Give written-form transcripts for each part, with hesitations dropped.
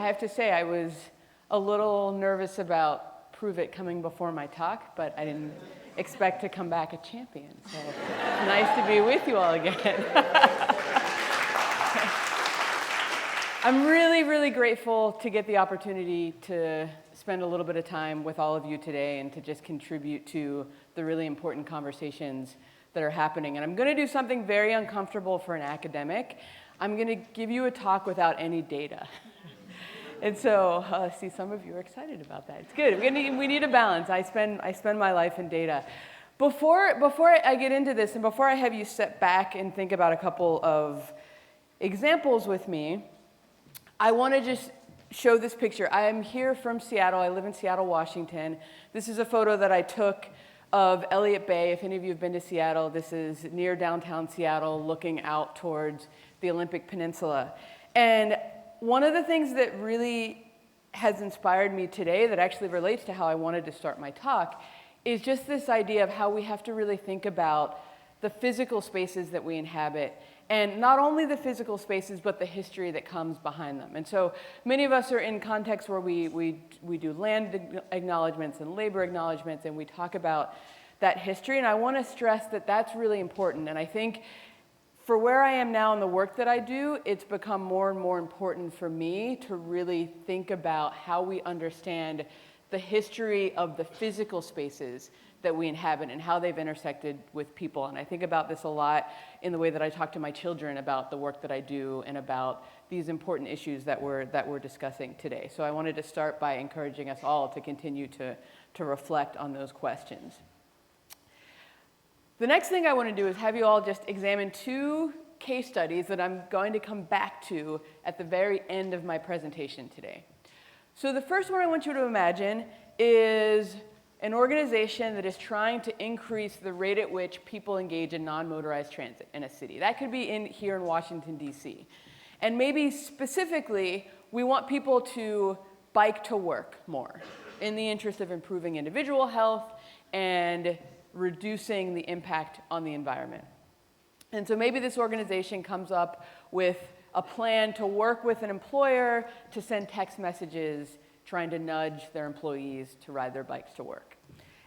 have to say I was a little nervous about Prove It coming before my talk, but I didn't expect to come back a champion. So it's nice to be with you all again. I'm really, really grateful to get the opportunity to spend a little bit of time with all of you today and to just contribute to the really important conversations that are happening. And I'm going to do something very uncomfortable for an academic. I'm going to give you a talk without any data. And so, see, some of you are excited about that. It's good. We need a balance. I spend my life in data. Before I get into this, and before I have you step back and think about a couple of examples with me, I want to just show this picture. I am here from Seattle. I live in Seattle, Washington. This is a photo that I took of Elliott Bay. If any of you have been to Seattle, this is near downtown Seattle, looking out towards the Olympic Peninsula. And one of the things that really has inspired me today, that actually relates to how I wanted to start my talk, is just this idea of how we have to really think about the physical spaces that we inhabit. And not only the physical spaces, but the history that comes behind them. And so many of us are in contexts where we do land acknowledgements and labor acknowledgements, and we talk about that history. And I want to stress that that's really important. And I think for where I am now in the work that I do, it's become more and more important for me to really think about how we understand the history of the physical spaces that we inhabit and how they've intersected with people. And I think about this a lot in the way that I talk to my children about the work that I do and about these important issues that we're discussing today. So I wanted to start by encouraging us all to continue to reflect on those questions. The next thing I want to do is have you all just examine two case studies that I'm going to come back to at the very end of my presentation today. So the first one I want you to imagine is an organization that is trying to increase the rate at which people engage in non-motorized transit in a city. That could be here in Washington, D.C. And maybe specifically, we want people to bike to work more in the interest of improving individual health and reducing the impact on the environment. And so maybe this organization comes up with a plan to work with an employer to send text messages trying to nudge their employees to ride their bikes to work.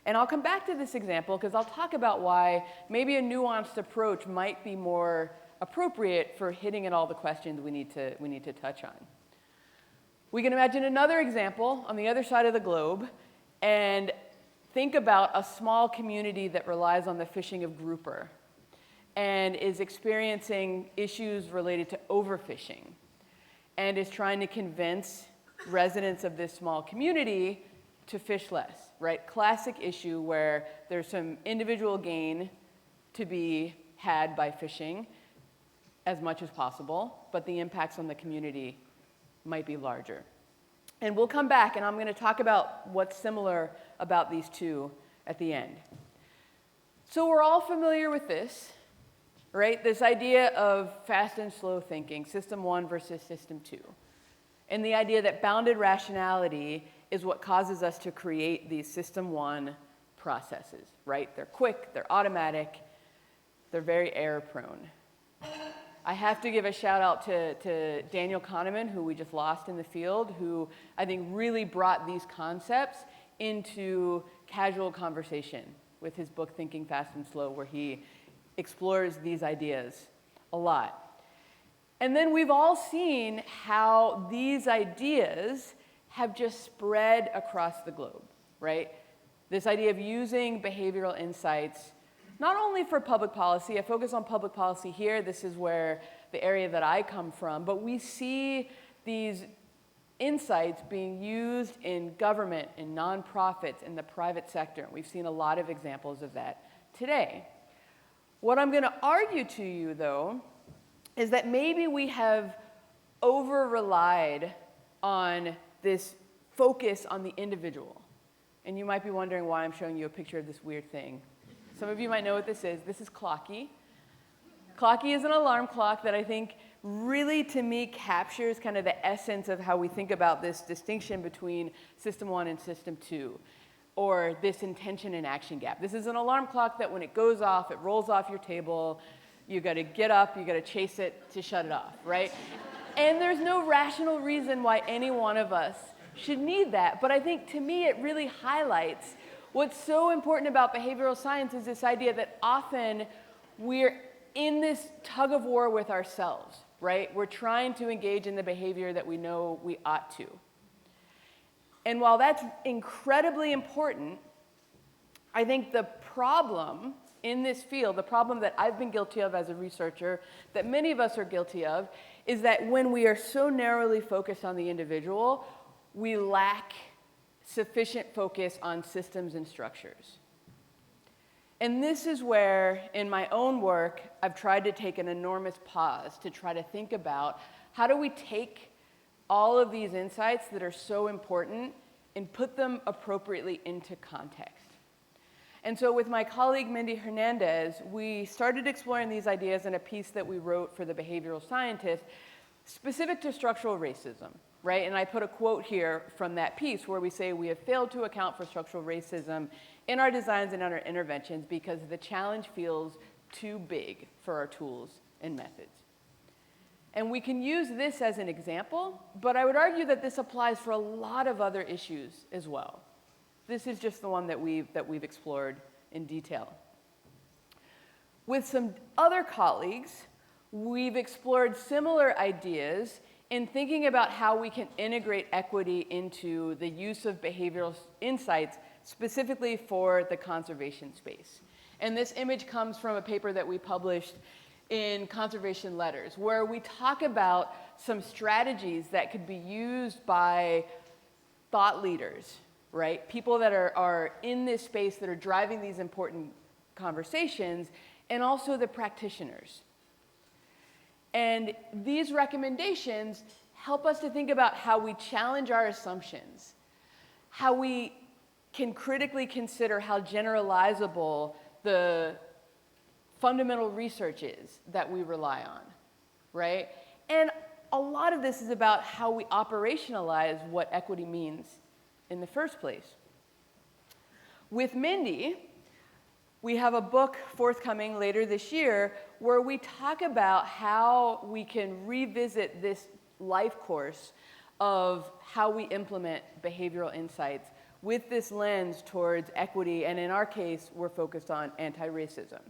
And I'll come back to this example because I'll talk about why maybe a nuanced approach might be more appropriate for hitting at all the questions we need to touch on. We can imagine another example on the other side of the globe and think about a small community that relies on the fishing of grouper and is experiencing issues related to overfishing and is trying to convince residents of this small community to fish less, right? Classic issue where there's some individual gain to be had by fishing as much as possible, but the impacts on the community might be larger. And we'll come back and I'm going to talk about what's similar about these two at the end. So we're all familiar with this, right? This idea of fast and slow thinking, system one versus system two. And the idea that bounded rationality is what causes us to create these system one processes, right? They're quick, they're automatic, they're very error prone. I have to give a shout out to Daniel Kahneman, who we just lost in the field, who I think really brought these concepts into casual conversation with his book Thinking Fast and Slow, where he explores these ideas a lot. And then we've all seen how these ideas have just spread across the globe, right? This idea of using behavioral insights, not only for public policy, I focus on public policy here, this is where the area that I come from, but we see these insights being used in government, in nonprofits, in the private sector. We've seen a lot of examples of that today. What I'm going to argue to you, though, is that maybe we have over-relied on this focus on the individual. And you might be wondering why I'm showing you a picture of this weird thing. Some of you might know what this is. This is Clocky. Clocky is an alarm clock that I think really, to me, captures kind of the essence of how we think about this distinction between system one and system two, or this intention and action gap. This is an alarm clock that when it goes off, it rolls off your table. You got to get up, you got to chase it to shut it off, right? And there's no rational reason why any one of us should need that. But I think, to me, it really highlights what's so important about behavioral science is this idea that often we're in this tug of war with ourselves, right? We're trying to engage in the behavior that we know we ought to. And while that's incredibly important, I think the problem in this field, the problem that I've been guilty of as a researcher, that many of us are guilty of, is that when we are so narrowly focused on the individual, we lack sufficient focus on systems and structures. And this is where, in my own work, I've tried to take an enormous pause to try to think about how do we take all of these insights that are so important and put them appropriately into context. And so with my colleague Mindy Hernandez, we started exploring these ideas in a piece that we wrote for The Behavioral Scientist, specific to structural racism, right? And I put a quote here from that piece where we say, we have failed to account for structural racism in our designs and in our interventions because the challenge feels too big for our tools and methods. And we can use this as an example, but I would argue that this applies for a lot of other issues as well. This is just the one that we've explored in detail. With some other colleagues, we've explored similar ideas in thinking about how we can integrate equity into the use of behavioral insights, specifically for the conservation space. And this image comes from a paper that we published in Conservation Letters, where we talk about some strategies that could be used by thought leaders, right? People that are in this space that are driving these important conversations, and also the practitioners. And these recommendations help us to think about how we challenge our assumptions, how we can critically consider how generalizable the fundamental research is that we rely on, right? And a lot of this is about how we operationalize what equity means in the first place. With Mindy, we have a book forthcoming later this year where we talk about how we can revisit this life course of how we implement behavioral insights with this lens towards equity, and in our case, we're focused on anti-racism.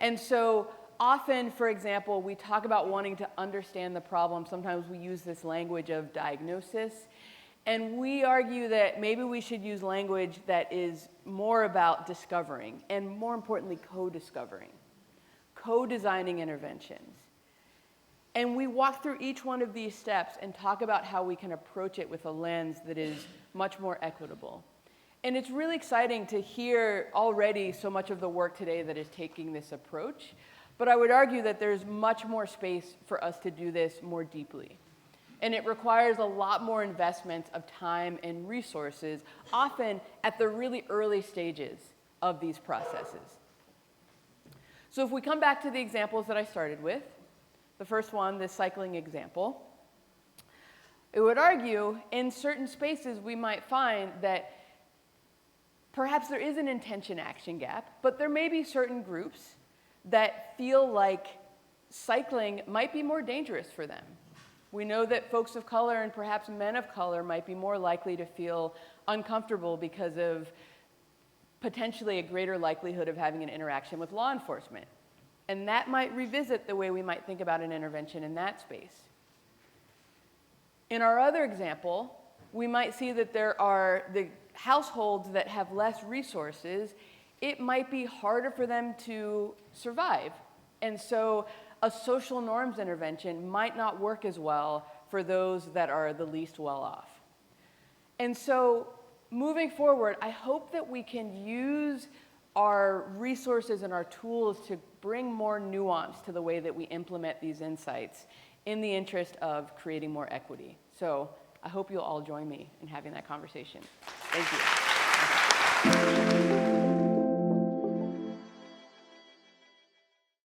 And so often, for example, we talk about wanting to understand the problem. Sometimes we use this language of diagnosis. And we argue that maybe we should use language that is more about discovering, and more importantly, co-discovering, co-designing interventions. And we walk through each one of these steps and talk about how we can approach it with a lens that is much more equitable. And it's really exciting to hear already so much of the work today that is taking this approach. But I would argue that there's much more space for us to do this more deeply. And it requires a lot more investment of time and resources, often at the really early stages of these processes. So if we come back to the examples that I started with, the first one, this cycling example, it would argue in certain spaces we might find that perhaps there is an intention-action gap, but there may be certain groups that feel like cycling might be more dangerous for them. We know that folks of color and perhaps men of color might be more likely to feel uncomfortable because of potentially a greater likelihood of having an interaction with law enforcement. And that might revisit the way we might think about an intervention in that space. In our other example, we might see that there are the households that have less resources. It might be harder for them to survive. And so a social norms intervention might not work as well for those that are the least well off. And so moving forward, I hope that we can use our resources and our tools to bring more nuance to the way that we implement these insights in the interest of creating more equity. So I hope you'll all join me in having that conversation. Thank you.